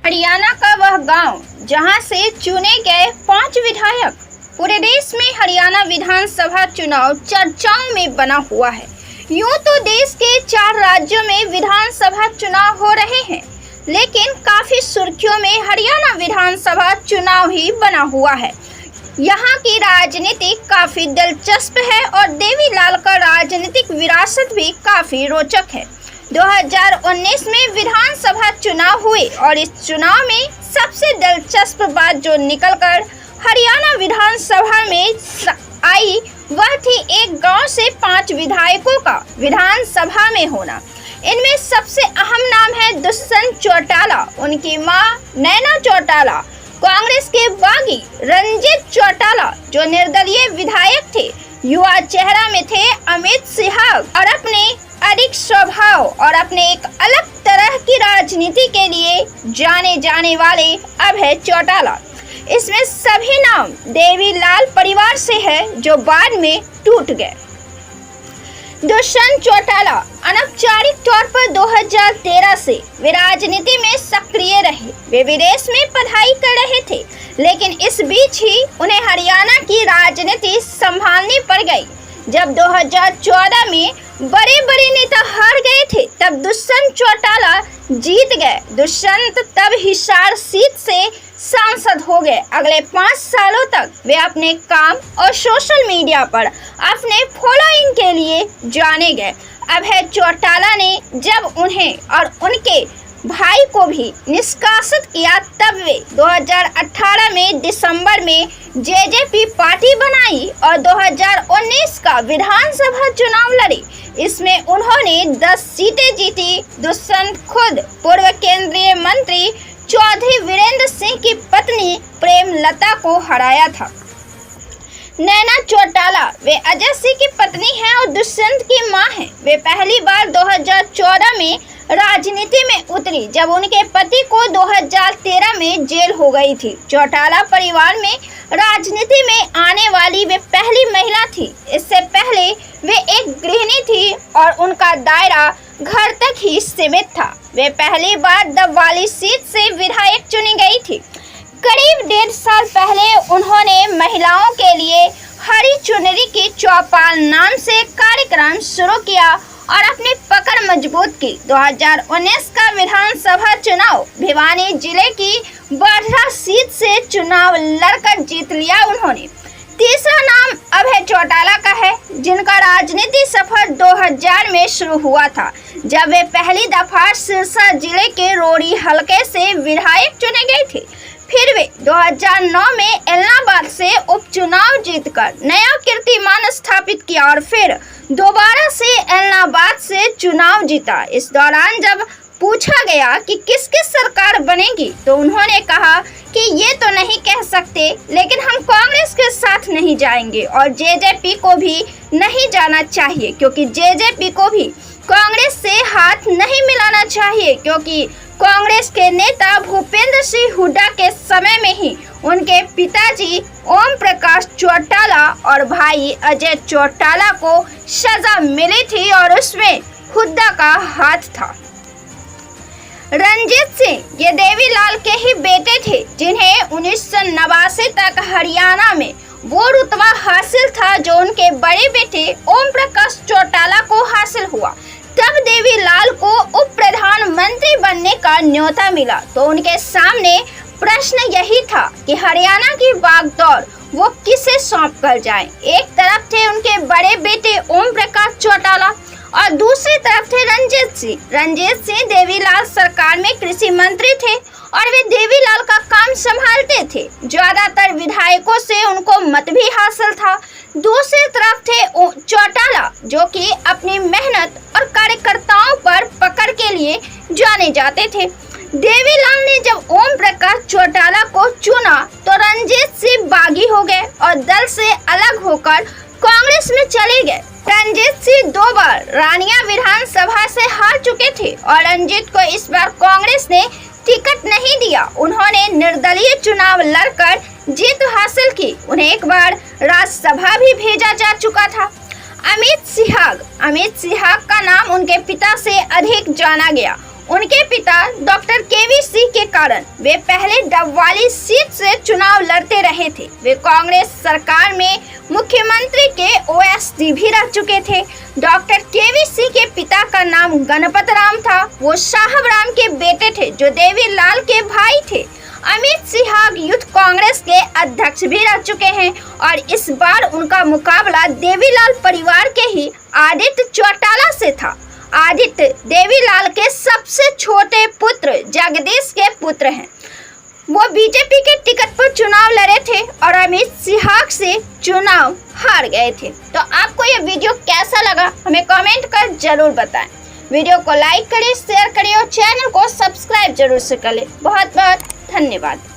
हरियाणा का वह गांव जहां से चुने गए 5 विधायक। पूरे देश में हरियाणा विधानसभा चुनाव चर्चाओं में बना हुआ है। यूं तो देश के 4 राज्यों में विधानसभा चुनाव हो रहे हैं, लेकिन काफी सुर्खियों में हरियाणा विधानसभा चुनाव ही बना हुआ है। यहाँ की राजनीति काफी दिलचस्प है और देवीलाल का राजनीतिक विरासत भी काफी रोचक है। 2019 में विधानसभा चुनाव हुए और इस चुनाव में सबसे दिलचस्प बात जो निकलकर हरियाणा विधानसभा में आई वह थी एक गांव से 5 विधायकों का विधानसभा में होना। इनमें सबसे अहम नाम है दुष्यंत चौटाला, उनकी मां नैना चौटाला, कांग्रेस के बागी रंजीत चौटाला जो निर्दलीय विधायक थे, युवा चेहरा में थे अमित सिहाग और अपने अधिक स्वभाव और अपने एक अलग तरह की राजनीति के लिए जाने जाने वाले अभय चौटाला। इसमें सभी नाम देवीलाल परिवार से है जो बाद में टूट गए। दुष्यंत चौटाला अनौपचारिक तौर पर 2013 से वे राजनीति में सक्रिय रहे। वे विदेश में पढ़ाई कर रहे थे, लेकिन इस बीच ही उन्हें हरियाणा की राजनीति संभालनी पड़ गई। जब 2014 में बड़े नेता हार गए थे, तब दुष्यंत चौटाला जीत गए। दुष्यंत तब हिसार सीट से सांसद हो गए। अगले 5 सालों तक वे अपने काम और सोशल मीडिया पर अपने फॉलोइंग के लिए जाने गए। अभय चौटाला ने जब उन्हें और उनके भाई को भी निष्कासित किया, तब वे 2018 में दिसंबर में जेजेपी पार्टी बनाई और 2019 का विधानसभा चुनाव लड़ी। इसमें उन्होंने 10 सीटें जीती। दुष्यंत खुद पूर्व केंद्रीय मंत्री चौधरी वीरेंद्र सिंह की पत्नी प्रेमलता को हराया था। नैना चौटाला वे अजय सिंह की पत्नी हैं और दुष्यंत की मां हैं। वे पहली बार 2014 में राजनीति में उतरी जब उनके पति को 2013 में जेल हो गई थी। चौटाला परिवार में राजनीति में आने वाली वे पहली महिला थी। इससे पहले वे एक गृहिणी थी और उनका दायरा घर तक ही सीमित था। वे पहली बार दबवाली सीट से विधायक चुनी गई थी। करीब 1.5 साल पहले उन्होंने महिलाओं के लिए हरी चुनरी की चौपाल नाम से कार्यक्रम शुरू किया और अपनी पकड़ मजबूत की। 2019 का विधानसभा चुनाव भिवानी जिले की बड़रा सीट से चुनाव लड़कर जीत लिया उन्होंने। तीसरा नाम अभय चौटाला का है, जिनका राजनीति सफर 2000 में शुरू हुआ था, जब वे पहली दफा सिरसा जिले के रोड़ी हलके से विधायक चुने गए थे। फिर वे 2009 में इलाहाबाद से उपचुनाव जीतकर नया कीर्तिमान स्थापित किया और फिर दोबारा से इलाहाबाद से चुनाव जीता। इस दौरान जब पूछा गया कि किसकी सरकार बनेगी, तो उन्होंने कहा कि ये तो नहीं कह सकते, लेकिन हम कांग्रेस के साथ नहीं जाएंगे और जेजेपी को भी नहीं जाना चाहिए, क्योंकि जेजेपी को भी कांग्रेस से हाथ नहीं मिलाना चाहिए, क्योंकि कांग्रेस के नेता भूपेंद्र सिंह हुड्डा के समय में ही उनके पिताजी ओम प्रकाश चौटाला और भाई अजय चौटाला को सजा मिली थी और उसमें हुड्डा का हाथ था। रंजीत सिंह ये देवीलाल के ही बेटे थे, जिन्हें 1989 तक हरियाणा में वो रुतबा हासिल था जो उनके बड़े बेटे ओम प्रकाश चौटाला को हासिल हुआ। तब देवीलाल को उप प्रधानमंत्री बनने का न्योता मिला, तो उनके सामने प्रश्न यही था कि हरियाणा की बागडोर वो किसे सौंप कर जाएं। एक तरफ थे उनके बड़े बेटे ओम प्रकाश चौटाला और दूसरी तरफ थे रंजीत सिंह। रंजीत सिंह देवीलाल सरकार में कृषि मंत्री थे और वे देवीलाल का काम संभालते थे। ज्यादातर विधायकों से उनको मत भी हासिल था। दूसरी तरफ थे चौटाला, जो कि अपनी मेहनत और कार्यकर्ताओं पर पकड़ के लिए जाने जाते थे। देवीलाल ने जब ओम प्रकाश चौटाला को चुना तो रंजीत सिंह बागी हो गए और दल से अलग होकर कांग्रेस में चले गए। रंजीत सिंह 2 बार रानिया विधानसभा से हार चुके थे और रंजीत को इस बार कांग्रेस ने टिकट नहीं दिया। उन्होंने निर्दलीय चुनाव लड़कर जीत हासिल की। उन्हें एक बार राज्यसभा भी भेजा जा चुका था। अमित सिहाग का नाम उनके पिता से अधिक जाना गया। उनके पिता डॉक्टर केवी सिंह के कारण वे पहले डबवाली सीट से चुनाव लड़ते रहे थे। वे कांग्रेस सरकार में मुख्यमंत्री के ओएसडी भी रह चुके थे। डॉक्टर केवी सिंह के पिता का नाम गणपत राम था। वो साहब राम के बेटे थे जो देवीलाल के भाई थे। अमित सिहाग यूथ कांग्रेस के अध्यक्ष भी रह चुके हैं और इस बार उनका मुकाबला देवीलाल परिवार के ही आदित्य चौटाला से था। आदित्य देवीलाल के सबसे छोटे पुत्र जगदीश के पुत्र हैं। वो बीजेपी के टिकट पर चुनाव लड़े थे और अमित सिहाग से चुनाव हार गए थे। तो आपको ये वीडियो कैसा लगा हमें कमेंट कर जरूर बताएं। वीडियो को लाइक करें, शेयर करें और चैनल को सब्सक्राइब जरूर से करें। बहुत बहुत धन्यवाद।